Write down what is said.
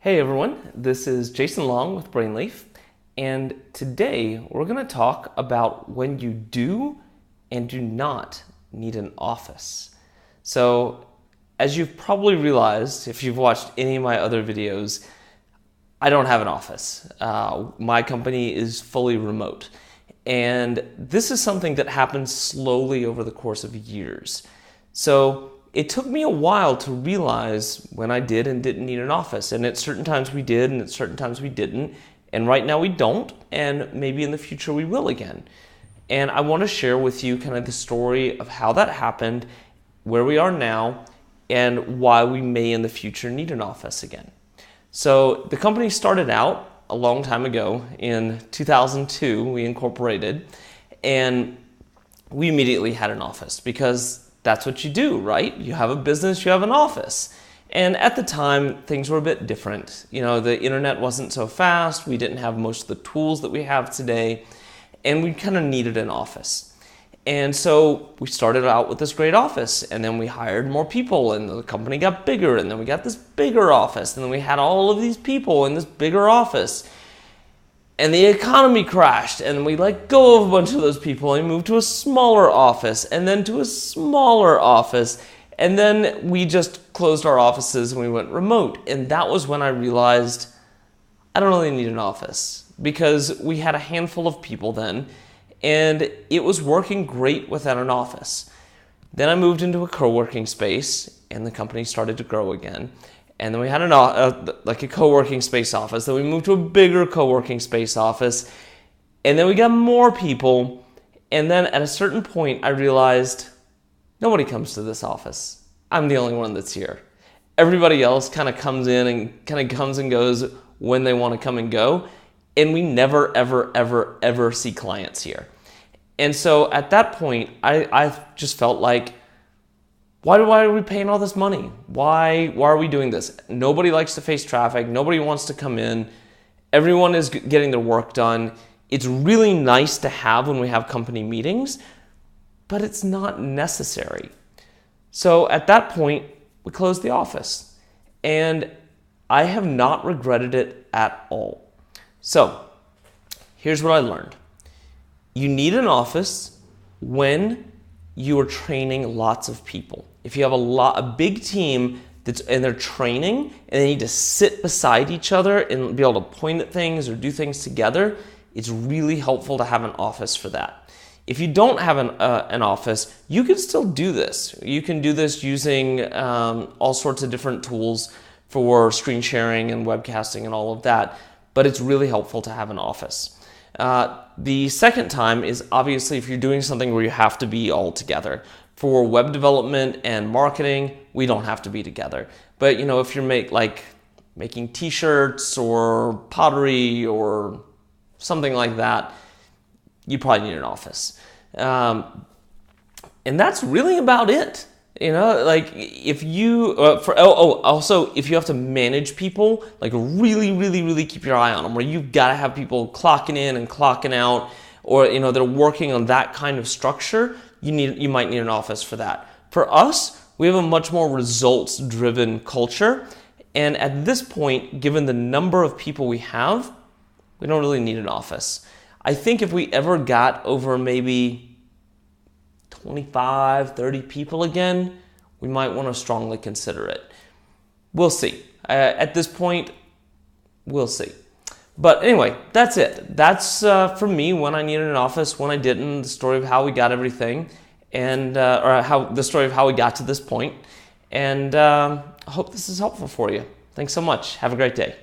Hey everyone, this is Jason Long with Brainleaf, and today we're going to talk about when you do and do not need an office. So, as you've probably realized, if you've watched any of my other videos, I don't have an office. My company is fully remote, and this is something that happens slowly over the course of years. So, it took me a while to realize when I did and didn't need an office. And at certain times we did, and at certain times we didn't. And right now we don't, and maybe in the future we will again. And I want to share with you kind of the story of how that happened, where we are now, and why we may in the future need an office again. So the company started out a long time ago. In 2002, we incorporated, and we immediately had an office because that's what you do, right? You have a business, you have an office. And at the time, things were a bit different. You know, the internet wasn't so fast. We didn't have most of the tools that we have today. And we kind of needed an office. And so we started out with this great office. And then we hired more people. And the company got bigger. And then we got this bigger office. And then we had all of these people in this bigger office. And the economy crashed, and we let go of a bunch of those people and moved to a smaller office, and then to a smaller office, and then we just closed our offices and we went remote. And that was when I realized I don't really need an office, because we had a handful of people then, and it was working great without an office. Then I moved into a co-working space, and the company started to grow again. And then we had a co-working space office. Then we moved to a bigger co-working space office. And then we got more people. And then at a certain point, I realized nobody comes to this office. I'm the only one that's here. Everybody else kind of comes in and kind of comes and goes when they want to come and go. And we never, ever, ever, ever see clients here. And so at that point, I just felt like, why are we paying all this money? Why are we doing this? Nobody likes to face traffic. Nobody wants to come in. Everyone is getting their work done. It's really nice to have when we have company meetings, but it's not necessary. So at that point, we closed the office, and I have not regretted it at all. So here's what I learned. You need an office when you are training lots of people. If you have a big team and they're training and they need to sit beside each other and be able to point at things or do things together, it's really helpful to have an office for that. If you don't have an office, you can still do this. You can do this using all sorts of different tools for screen sharing and webcasting and all of that, but it's really helpful to have an office. The second time is obviously if you're doing something where you have to be all together. For web development and marketing, we don't have to be together. But you know, if you're making t-shirts or pottery or something like that, you probably need an office. And that's really about it. You know, like if you also if you have to manage people, like really, really, really keep your eye on them, where you've got to have people clocking in and clocking out, or you know they're working on that kind of structure. You might need an office for that. For us, we have a much more results-driven culture, and at this point, given the number of people we have, we don't really need an office. I think if we ever got over maybe 25, 30 people again, we might want to strongly consider it. We'll see. At this point, we'll see. But anyway, that's it. That's for me when I needed an office, when I didn't, the story of how we got everything, and the story of how we got to this point. And I hope this is helpful for you. Thanks so much. Have a great day.